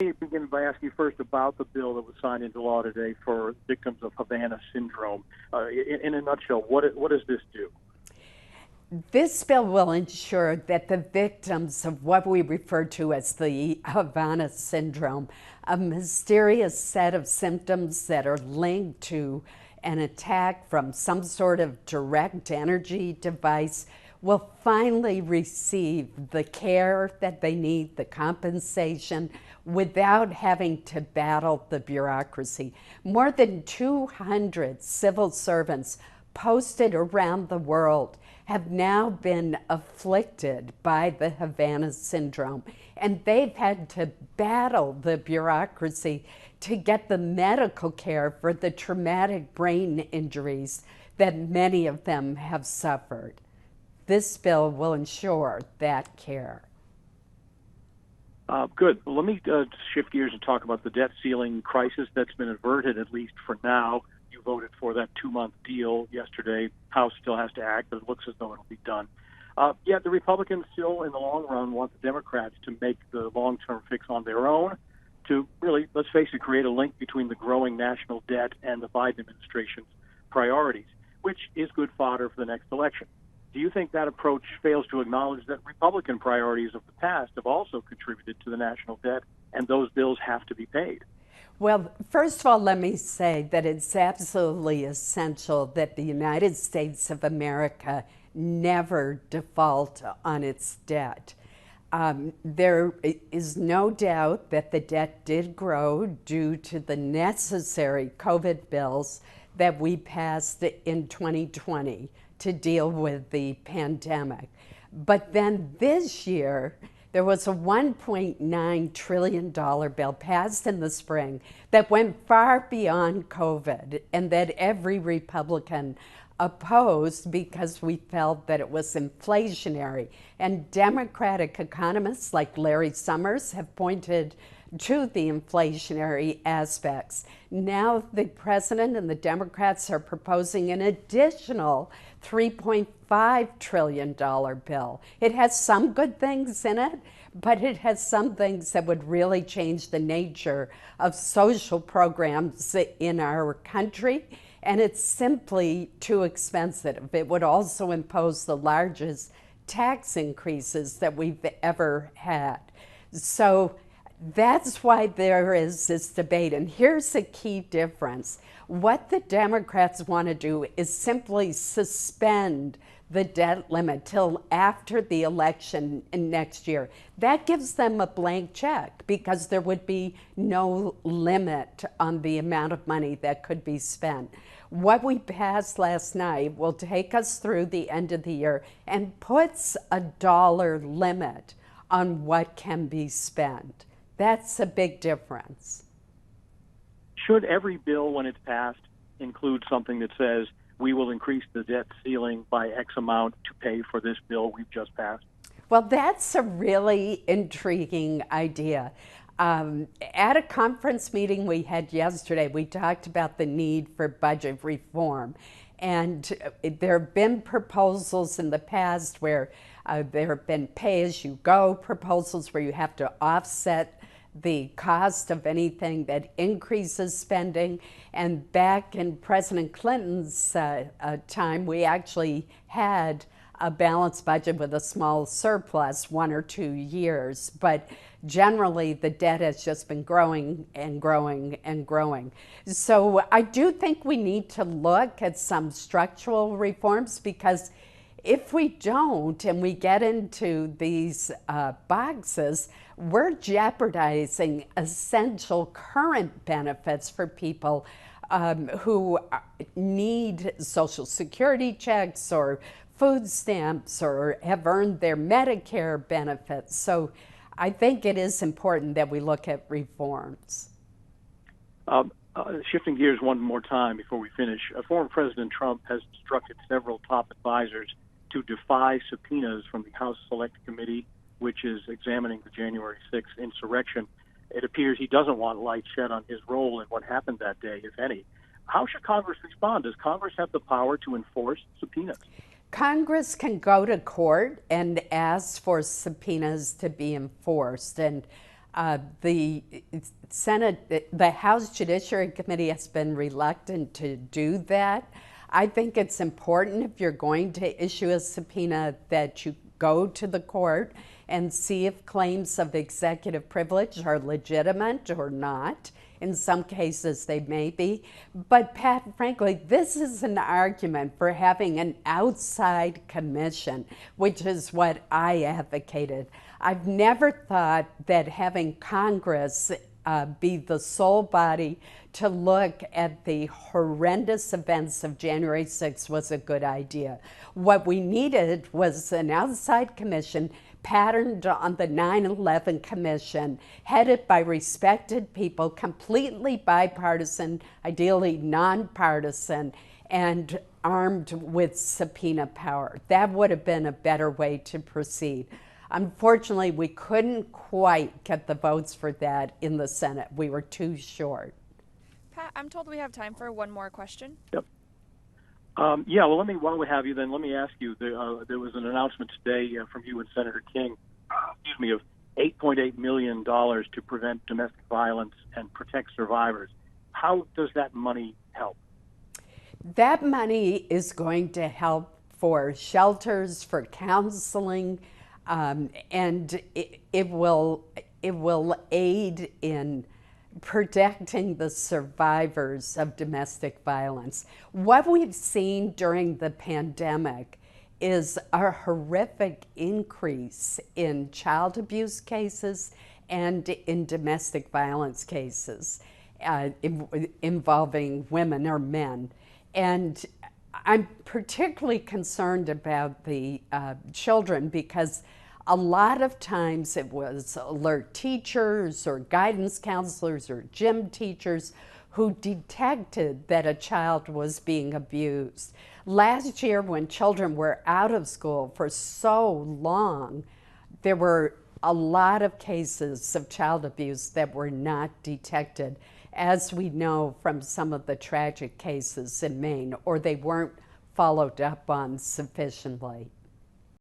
me begin by asking you first about the bill that was signed into law today for victims of Havana syndrome. In a nutshell, what does this do? This bill will ensure that the victims of what we refer to as the Havana syndrome, a mysterious set of symptoms that are linked to an attack from some sort of direct energy device, will finally receive the care that they need, the compensation, without having to battle the bureaucracy. More than 200 civil servants posted around the world have now been afflicted by the Havana syndrome, and they've had to battle the bureaucracy to get the medical care for the traumatic brain injuries that many of them have suffered. This bill will ensure that care. Good. Well, let me shift gears and talk about the debt ceiling crisis that's been averted, at least for now. You voted for that 2-month deal yesterday. House still has to act, but it looks as though it'll be done. Yet the Republicans still, in the long run, want the Democrats to make the long-term fix on their own to really, let's face it, create a link between the growing national debt and the Biden administration's priorities, which is good fodder for the next election. Do you think that approach fails to acknowledge that Republican priorities of the past have also contributed to the national debt, and those bills have to be paid? Well, first of all, let me say that it's absolutely essential that the United States of America never default on its debt. There is no doubt that the debt did grow due to the necessary COVID bills that we passed in 2020 to deal with the pandemic. But then this year, there was a $1.9 trillion bill passed in the spring that went far beyond COVID and that every Republican opposed because we felt that it was inflationary. And Democratic economists like Larry Summers have pointed to the inflationary aspects. Now the president and the Democrats are proposing an additional $3.5 trillion bill. It has some good things in it, but it has some things that would really change the nature of social programs in our country, and it's simply too expensive. It would also impose the largest tax increases that we've ever had. So that's why there is this debate. And here's the key difference. What the Democrats want to do is simply suspend the debt limit till after the election next year. That gives them a blank check because there would be no limit on the amount of money that could be spent. What we passed last night will take us through the end of the year and puts a dollar limit on what can be spent. That's a big difference. Should every bill, when it's passed, include something that says we will increase the debt ceiling by X amount to pay for this bill we've just passed? Well, that's a really intriguing idea. At a conference meeting we had yesterday, we talked about the need for budget reform. And there have been proposals in the past where there have been pay-as-you-go proposals where you have to offset the cost of anything that increases spending. And back in President Clinton's time, we actually had a balanced budget with a small surplus 1 or 2 years. But generally, the debt has just been growing and growing and growing. So I do think we need to look at some structural reforms, because if we don't and we get into these boxes, we're jeopardizing essential current benefits for people who need Social Security checks or food stamps or have earned their Medicare benefits. So I think it is important that we look at reforms. Shifting gears one more time before we finish, former President Trump has instructed several top advisors to defy subpoenas from the House Select Committee, which is examining the January 6th insurrection. It appears he doesn't want light shed on his role in what happened that day, if any. How should Congress respond? Does Congress have the power to enforce subpoenas? Congress can go to court and ask for subpoenas to be enforced. And The the House Judiciary Committee has been reluctant to do that. I think it's important, if you're going to issue a subpoena, that you go to the court and see if claims of executive privilege are legitimate or not. In some cases they may be. But Pat, frankly, this is an argument for having an outside commission, which is what I advocated. I've never thought that having Congress be the sole body to look at the horrendous events of January 6th was a good idea. What we needed was an outside commission patterned on the 9/11 Commission, headed by respected people, completely bipartisan, ideally nonpartisan, and armed with subpoena power. That would have been a better way to proceed. Unfortunately, we couldn't quite get the votes for that in the Senate. We were too short. Pat, I'm told we have time for one more question. Yep. Yeah, well, while we have you, then let me ask you, there was an announcement today from you and Senator King, of $8.8 million to prevent domestic violence and protect survivors. How does that money help? That money is going to help for shelters, for counseling, and it will aid in protecting the survivors of domestic violence. What we've seen during the pandemic is a horrific increase in child abuse cases and in domestic violence cases involving women or men. And I'm particularly concerned about the children, because a lot of times it was alert teachers or guidance counselors or gym teachers who detected that a child was being abused. Last year, when children were out of school for so long, there were a lot of cases of child abuse that were not detected, as we know from some of the tragic cases in Maine, or they weren't followed up on sufficiently.